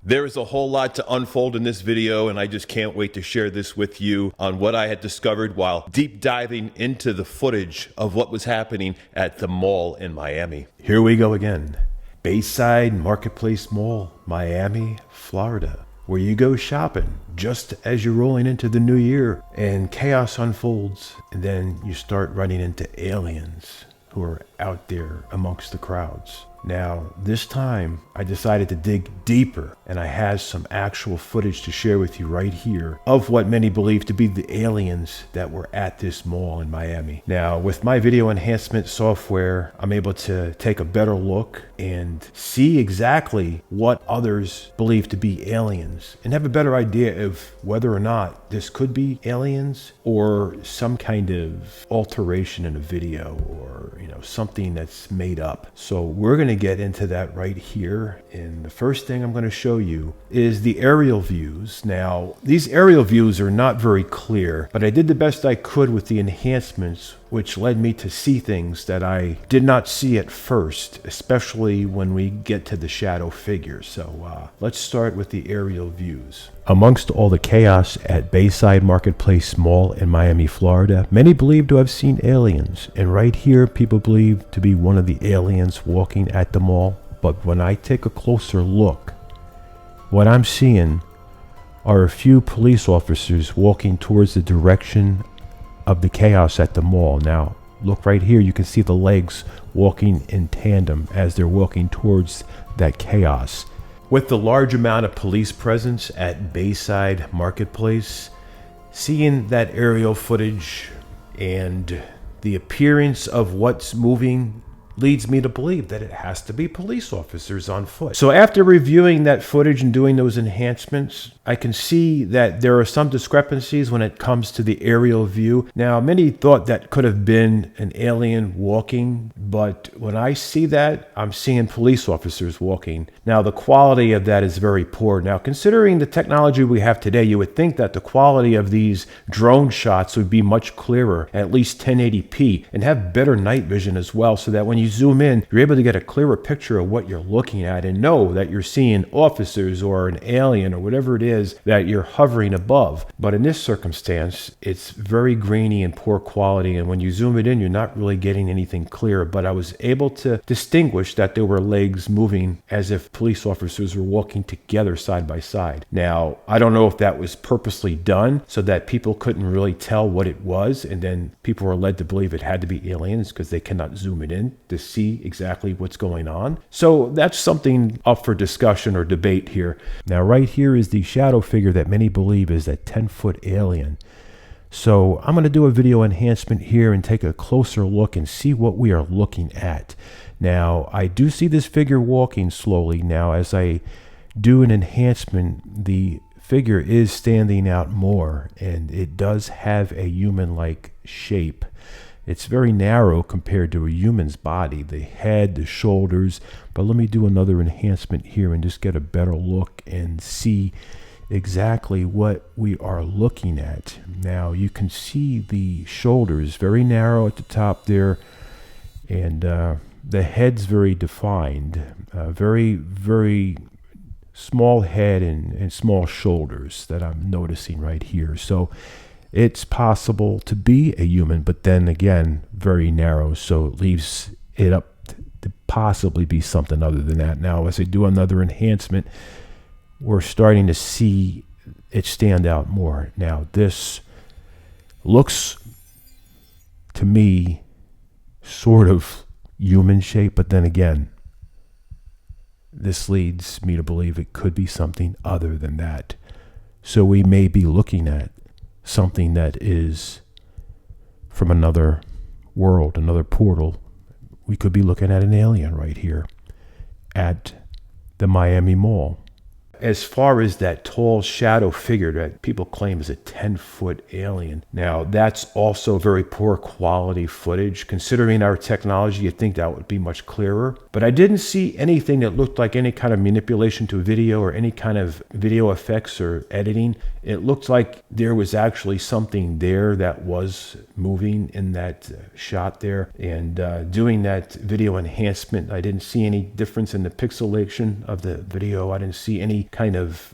There is a whole lot to unfold in this video, and I just can't wait to share this with you on what I had discovered while deep diving into the footage of what was happening at the mall in Miami. Here we go again. Bayside Marketplace Mall, Miami, Florida, where you go shopping just as you're rolling into the new year and chaos unfolds, and then you start running into aliens who are out there amongst the crowds. Now, this time I decided to dig deeper, and I have some actual footage to share with you right here of what many believe to be the aliens that were at this mall in Miami. Now, with my video enhancement software, I'm able to take a better look and see exactly what others believe to be aliens and have a better idea of whether or not this could be aliens or some kind of alteration in a video, or something that's made up. So we're going to get into that right here. And the first thing I'm going to show you is the aerial views. Now, these aerial views are not very clear, but I did the best I could with the enhancements, which led me to see things that I did not see at first, especially when we get to the shadow figures. So let's start with the aerial views. Amongst all the chaos at Bayside Marketplace Mall in Miami, Florida, many believe to have seen aliens. And right here, people believe to be one of the aliens walking at the mall. But when I take a closer look, what I'm seeing are a few police officers walking towards the direction of the chaos at the mall. Now, look right here, you can see the legs walking in tandem as they're walking towards that chaos. With the large amount of police presence at Bayside Marketplace, seeing that aerial footage and the appearance of what's moving leads me to believe that it has to be police officers on foot. So after reviewing that footage and doing those enhancements, I can see that there are some discrepancies when it comes to the aerial view. Now, many thought that could have been an alien walking, but when I see that, I'm seeing police officers walking. Now, the quality of that is very poor. Now, considering the technology we have today, you would think that the quality of these drone shots would be much clearer, at least 1080p, and have better night vision as well, so that when you zoom in, you're able to get a clearer picture of what you're looking at and know that you're seeing officers or an alien or whatever it is that you're hovering above. But in this circumstance, it's very grainy and poor quality, and when you zoom it in, you're not really getting anything clear. But I was able to distinguish that there were legs moving as if police officers were walking together side by side. Now, I don't know if that was purposely done so that people couldn't really tell what it was, and then people were led to believe it had to be aliens because they cannot zoom it in to see exactly what's going on. So that's something up for discussion or debate here. Now, right here is the shadow figure that many believe is a 10-foot alien. So I'm going to do a video enhancement here and take a closer look and see what we are looking at. Now, I do see this figure walking slowly. Now, as I do an enhancement, the figure is standing out more, and it does have a human-like shape. It's very narrow compared to a human's body, the head, the shoulders. But let me do another enhancement here and just get a better look and see exactly what we are looking at. Now, you can see the shoulders very narrow at the top there, and the head's very defined, very, very small head and small shoulders that I'm noticing right here. So it's possible to be a human, but then again, very narrow, so it leaves it up to possibly be something other than that. Now, as I do another enhancement, we're starting to see it stand out more. Now, this looks to me sort of human shape, but then again, this leads me to believe it could be something other than that. So we may be looking at something that is from another world, another portal. We could be looking at an alien right here at the Miami Mall. As far as that tall shadow figure that people claim is a 10-foot alien, now that's also very poor quality footage. Considering our technology, you'd think that would be much clearer. But I didn't see anything that looked like any kind of manipulation to video or any kind of video effects or editing. It looked like there was actually something there that was moving in that shot there. And doing that video enhancement, I didn't see any difference in the pixelation of the video. I didn't see any kind of,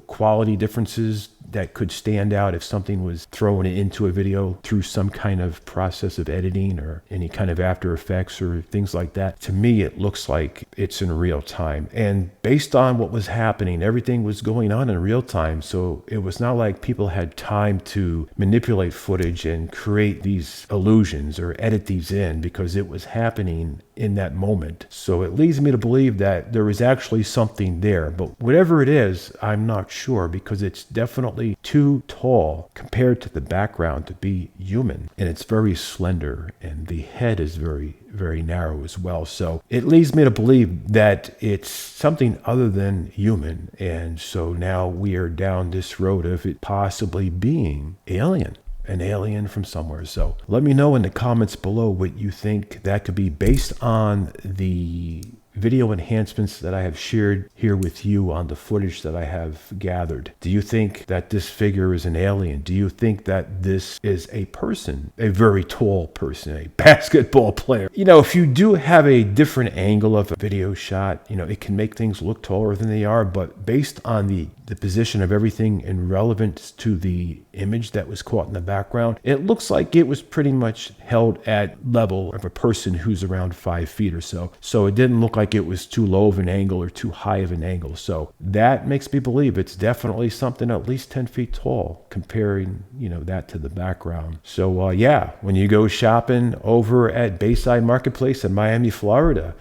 quality differences that could stand out if something was thrown into a video through some kind of process of editing or any kind of After Effects or things like that. To me, it looks like it's in real time. And based on what was happening, everything was going on in real time. So it was not like people had time to manipulate footage and create these illusions or edit these in, because it was happening in that moment. So it leads me to believe that there is actually something there. But whatever it is, I'm not sure, because it's definitely too tall compared to the background to be human. And it's very slender, and the head is very, very narrow as well. So it leads me to believe that it's something other than human. And so now we are down this road of it possibly being alien. An alien from somewhere. So let me know in the comments below what you think that could be, based on the video enhancements that I have shared here with you on the footage that I have gathered. Do you think that this figure is an alien? Do you think that this is a person, a very tall person, a basketball player? If you do have a different angle of a video shot, it can make things look taller than they are, but based on the position of everything in relevance to the image that was caught in the background, it looks like it was pretty much held at level of a person who's around 5 feet or so. So it didn't look like it was too low of an angle or too high of an angle. So that makes me believe it's definitely something at least 10 feet tall, comparing, that to the background. So when you go shopping over at Bayside Marketplace in Miami, Florida,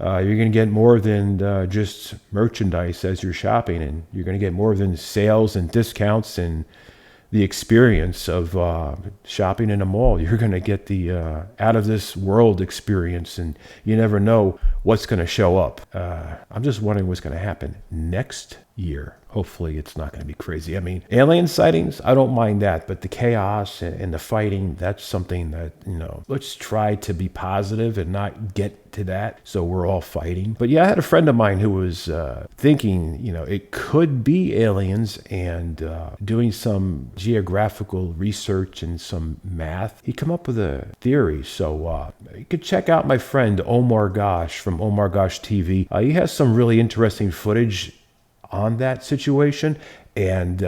you're going to get more than just merchandise as you're shopping, and you're going to get more than sales and discounts and the experience of shopping in a mall. You're going to get the out of this world experience, and you never know what's going to show up. I'm just wondering what's going to happen next year. Hopefully it's not going to be crazy. I mean, alien sightings, I don't mind that, but the chaos and the fighting, that's something that, let's try to be positive and not get to that so we're all fighting. But yeah, I had a friend of mine who was thinking, it could be aliens, and doing some geographical research and some math, he come up with a theory. So you could check out my friend Omar Gosh from Omar Gosh TV. He has some really interesting footage on that situation, and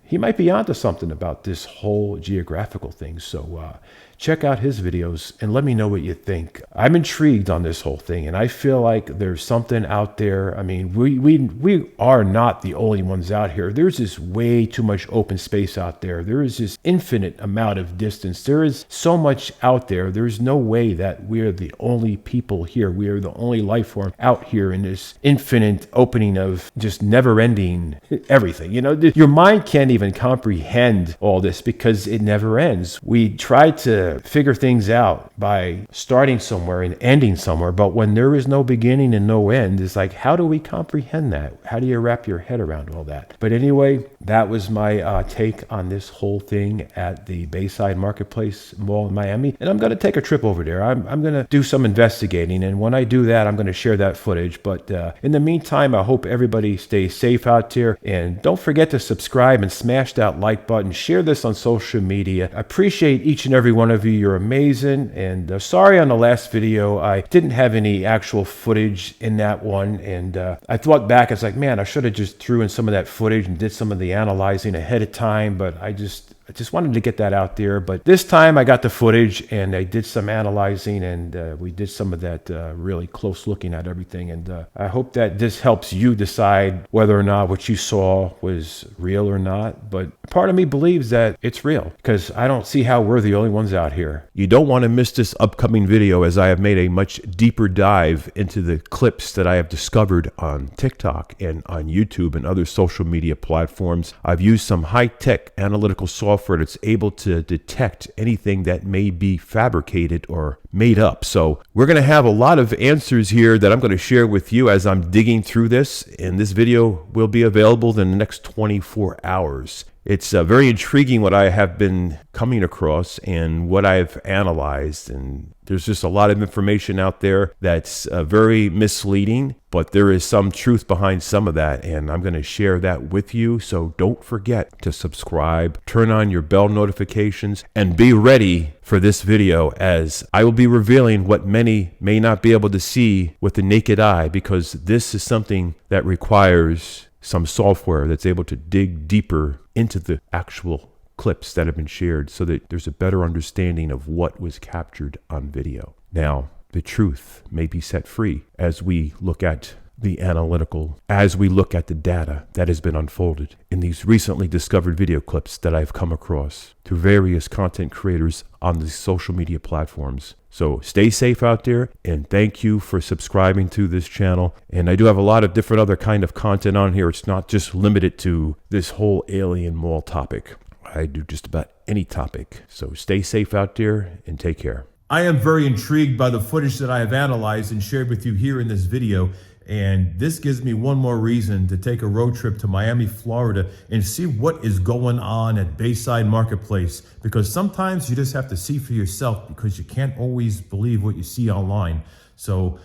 he might be onto something about this whole geographical thing. So check out his videos and let me know what you think. I'm intrigued on this whole thing, and I feel like there's something out there. I mean, we are not the only ones out here. There's this way too much open space out there. There is this infinite amount of distance. There is so much out there. There's no way that we're the only people here. We are the only life form out here in this infinite opening of just never-ending everything. Your mind can't even comprehend all this because it never ends. We try to figure things out by starting somewhere and ending somewhere, but when there is no beginning and no end, it's like, how do we comprehend that? How do you wrap your head around all that? But anyway, that was my take on this whole thing at the Bayside Marketplace Mall in Miami, and I'm going to take a trip over there. I'm going to do some investigating, and when I do that, I'm going to share that footage. But in the meantime, I hope everybody stays safe out there, and don't forget to subscribe and smash that like button. Share this on social media. I appreciate each and every one of you. You're amazing. And sorry on the last video, I didn't have any actual footage in that one. And I thought back, it's like, man, I should have just threw in some of that footage and did some of the analyzing ahead of time. But I just wanted to get that out there. But this time I got the footage and I did some analyzing, and we did some of that really close looking at everything. And I hope that this helps you decide whether or not what you saw was real or not. But part of me believes that it's real, because I don't see how we're the only ones out here. You don't want to miss this upcoming video, as I have made a much deeper dive into the clips that I have discovered on TikTok and on YouTube and other social media platforms. I've used some high-tech analytical software that's able to detect anything that may be fabricated or made up. So we're going to have a lot of answers here that I'm going to share with you as I'm digging through this, and this video will be available in the next 24 hours. It's very intriguing what I have been coming across and what I've analyzed, and there's just a lot of information out there that's very misleading, but there is some truth behind some of that, and I'm going to share that with you. So don't forget to subscribe, turn on your bell notifications, and be ready for this video, as I will be revealing what many may not be able to see with the naked eye, because this is something that requires some software that's able to dig deeper into the actual clips that have been shared so that there's a better understanding of what was captured on video. Now, the truth may be set free as we look at the analytical, as we look at the data that has been unfolded in these recently discovered video clips that I've come across through various content creators on the social media platforms. So stay safe out there, and thank you for subscribing to this channel. And I do have a lot of different other kind of content on here. It's not just limited to this whole alien mall topic. I do just about any topic. So stay safe out there and take care. I am very intrigued by the footage that I have analyzed and shared with you here in this video. And this gives me one more reason to take a road trip to Miami, Florida, and see what is going on at Bayside Marketplace. Because sometimes you just have to see for yourself, because you can't always believe what you see online. So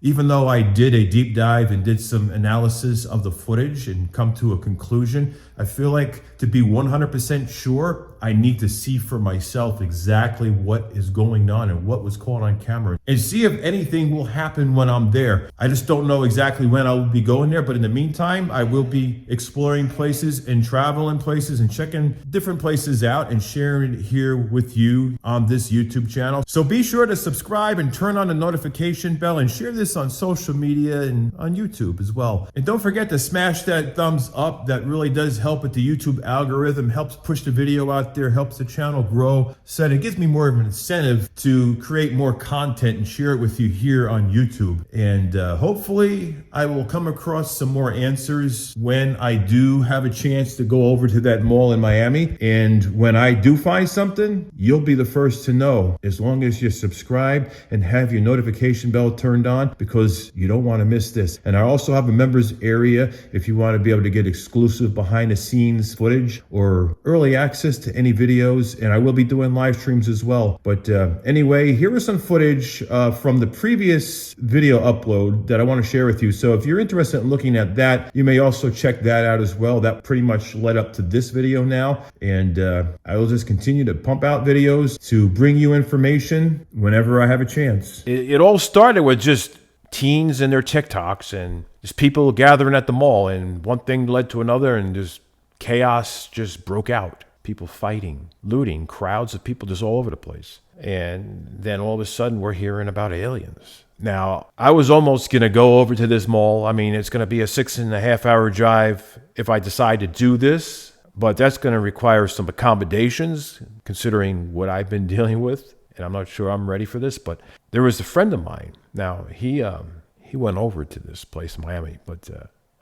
even though I did a deep dive and did some analysis of the footage and come to a conclusion, I feel like to be 100% sure, I need to see for myself exactly what is going on and what was caught on camera, and see if anything will happen when I'm there. I just don't know exactly when I will be going there, but in the meantime, I will be exploring places and traveling places and checking different places out and sharing it here with you on this YouTube channel. So be sure to subscribe and turn on the notification bell and share this on social media and on YouTube as well. And don't forget to smash that thumbs up. That really does help with the YouTube algorithm, helps push the video out there, helps the channel grow. So it gives me more of an incentive to create more content and share it with you here on YouTube. And hopefully I will come across some more answers when I do have a chance to go over to that mall in Miami. And when I do find something, you'll be the first to know, as long as you're subscribed and have your notification bell turned on, because you don't want to miss this. And I also have a members area if you want to be able to get exclusive behind the scenes footage or early access to any videos. And I will be doing live streams as well. But anyway, here is some footage from the previous video upload that I want to share with you. So if you're interested in looking at that, you may also check that out as well. That pretty much led up to this video now. And I will just continue to pump out videos to bring you information whenever I have a chance. It all started with just teens and their Tik Toks and just people gathering at the mall, and one thing led to another, and just chaos just broke out. People fighting, looting, crowds of people just all over the place. And then all of a sudden we're hearing about aliens. Now, I was almost going to go over to this mall. I mean, it's going to be a 6.5-hour drive if I decide to do this, but that's going to require some accommodations considering what I've been dealing with. And I'm not sure I'm ready for this, but there was a friend of mine. Now, he went over to this place in Miami, but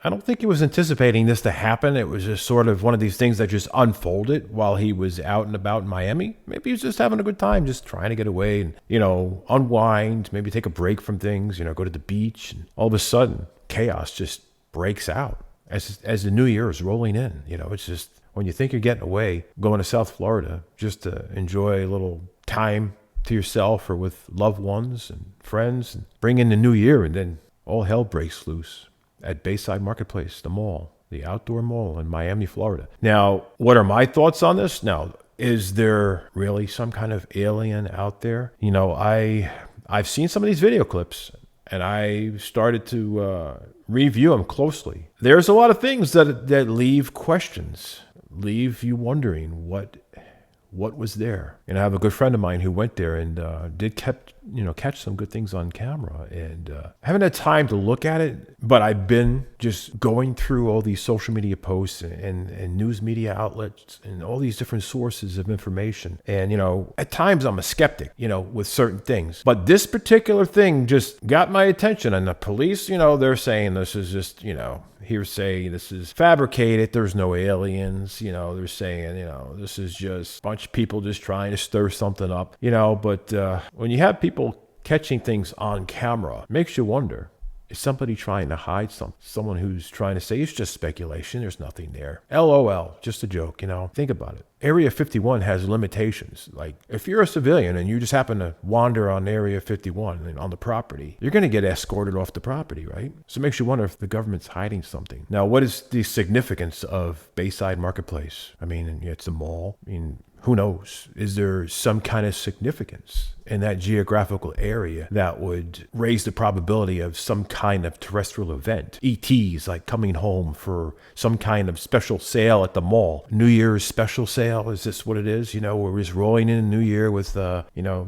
I don't think he was anticipating this to happen. It was just sort of one of these things that just unfolded while he was out and about in Miami. Maybe he was just having a good time, just trying to get away and, unwind, maybe take a break from things, go to the beach. And all of a sudden, chaos just breaks out as the new year is rolling in. It's just when you think you're getting away, going to South Florida just to enjoy a little time to yourself or with loved ones and friends, and bring in the new year, and then all hell breaks loose at Bayside Marketplace, the mall, the outdoor mall in Miami, Florida. Now, what are my thoughts on this? Now, is there really some kind of alien out there? I've seen some of these video clips, and I started to review them closely. There's a lot of things that leave questions, leave you wondering what was there. And I have a good friend of mine who went there and did catch some good things on camera. And I haven't had time to look at it, but I've been just going through all these social media posts and news media outlets and all these different sources of information. And, at times I'm a skeptic, with certain things. But this particular thing just got my attention. And the police, they're saying this is just, hearsay, this is fabricated, there's no aliens, they're saying, this is just a bunch of people just trying to stir something up, but when you have people catching things on camera, it makes you wonder, is somebody trying to hide something? Someone who's trying to say it's just speculation, there's nothing there. LOL, just a joke, Think about it. Area 51 has limitations. Like, if you're a civilian and you just happen to wander on Area 51 and on the property, you're going to get escorted off the property, right? So it makes you wonder if the government's hiding something. Now, what is the significance of Bayside Marketplace? I mean, it's a mall. I mean, Who knows? Is there some kind of significance in that geographical area that would raise the probability of some kind of terrestrial event? ETs like coming home for some kind of special sale at the mall. New Year's special sale, is this what it is? We're just rolling in a new year with,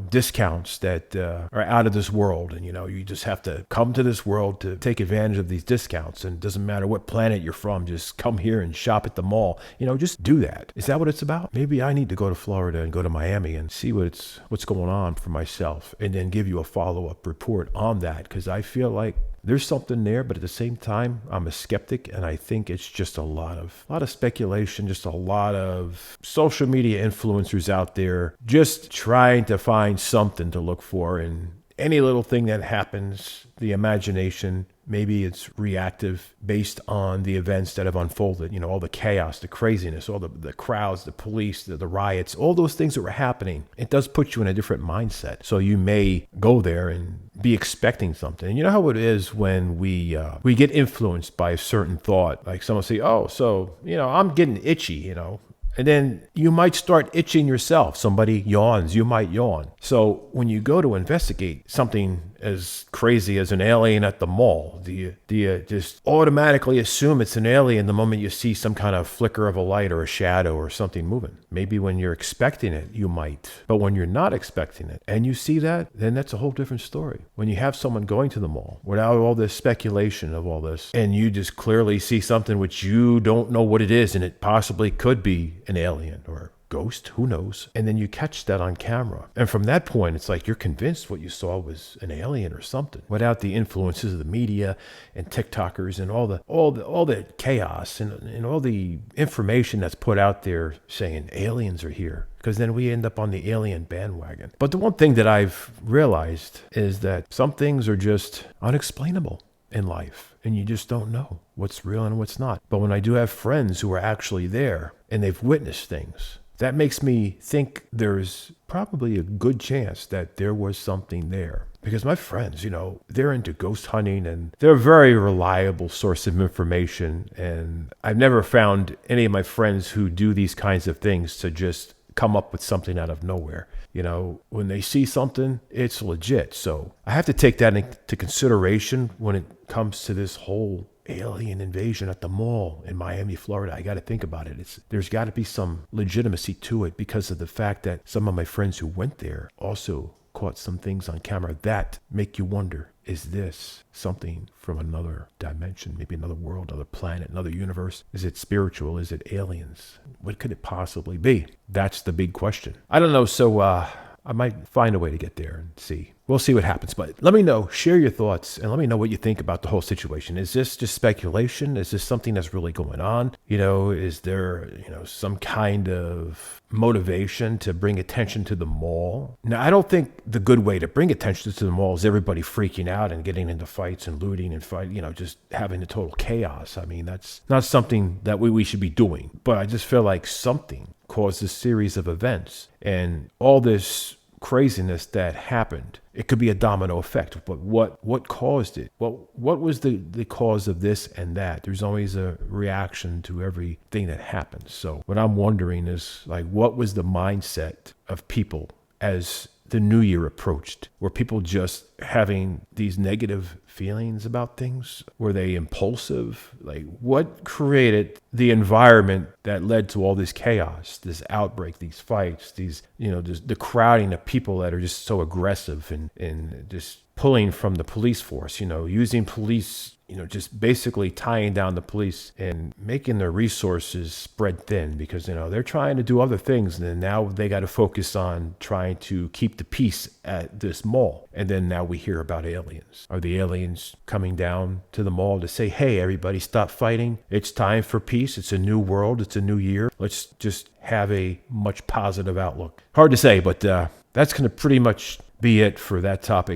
discounts that are out of this world. And, you just have to come to this world to take advantage of these discounts. And it doesn't matter what planet you're from, just come here and shop at the mall. Just do that. Is that what it's about? Maybe I need to go to Florida and go to Miami and see what's going on for myself, and then give you a follow-up report on that, because I feel like there's something there, but at the same time, I'm a skeptic, and I think it's just a lot of speculation, just a lot of social media influencers out there just trying to find something to look for, and any little thing that happens, the imagination, maybe it's reactive based on the events that have unfolded, all the chaos, the craziness, all the crowds, the police, the riots, all those things that were happening. It does put you in a different mindset. So you may go there and be expecting something. And you know how it is when we get influenced by a certain thought, like someone say, oh, so, I'm getting itchy, and then you might start itching yourself. Somebody yawns, you might yawn. So when you go to investigate something as crazy as an alien at the mall, do you just automatically assume it's an alien the moment you see some kind of flicker of a light or a shadow or something moving? Maybe when you're expecting it, you might. But when you're not expecting it and you see that, then that's a whole different story. When you have someone going to the mall without all this speculation of all this, and you just clearly see something which you don't know what it is, and it possibly could be an alien or ghost, who knows? And then you catch that on camera. And from that point, it's like you're convinced what you saw was an alien or something, without the influences of the media and TikTokers and all the chaos and all the information that's put out there saying aliens are here. Because then we end up on the alien bandwagon. But the one thing that I've realized is that some things are just unexplainable in life, and you just don't know what's real and what's not. But when I do have friends who are actually there and they've witnessed things, that makes me think there's probably a good chance that there was something there. Because my friends, they're into ghost hunting, and they're a very reliable source of information. And I've never found any of my friends who do these kinds of things to just come up with something out of nowhere. When they see something, it's legit. So I have to take that into consideration when it comes to this whole alien invasion at the mall in Miami, Florida. I got to think about it. There's got to be some legitimacy to it, because of the fact that some of my friends who went there also caught some things on camera that make you wonder, is this something from another dimension, maybe another world, another planet, another universe? Is it spiritual? Is it aliens? What could it possibly be? That's the big question. I don't know. So I might find a way to get there and see. We'll see what happens. But let me know, share your thoughts, and let me know what you think about the whole situation. Is this just speculation? Is this something that's really going on? Is there, some kind of motivation to bring attention to the mall? Now, I don't think the good way to bring attention to the mall is everybody freaking out and getting into fights and looting and just having the total chaos. I mean, that's not something that we should be doing. But I just feel like something caused this series of events, and all this craziness that happened. It could be a domino effect, but what caused it? What was the cause of this and that? There's always a reaction to everything that happens. So what I'm wondering is, like, what was the mindset of people as the new year approached? Were people just having these negative feelings about things? Were they impulsive? Like, what created the environment that led to all this chaos, this outbreak, these fights, these, the crowding of people that are just so aggressive and just pulling from the police force, using police, just basically tying down the police and making their resources spread thin, because, they're trying to do other things. And then now they got to focus on trying to keep the peace at this mall. And then now we hear about aliens. Are the aliens coming down to the mall to say, hey, everybody, stop fighting. It's time for peace. It's a new world. It's a new year. Let's just have a much positive outlook. Hard to say, but that's going to pretty much be it for that topic.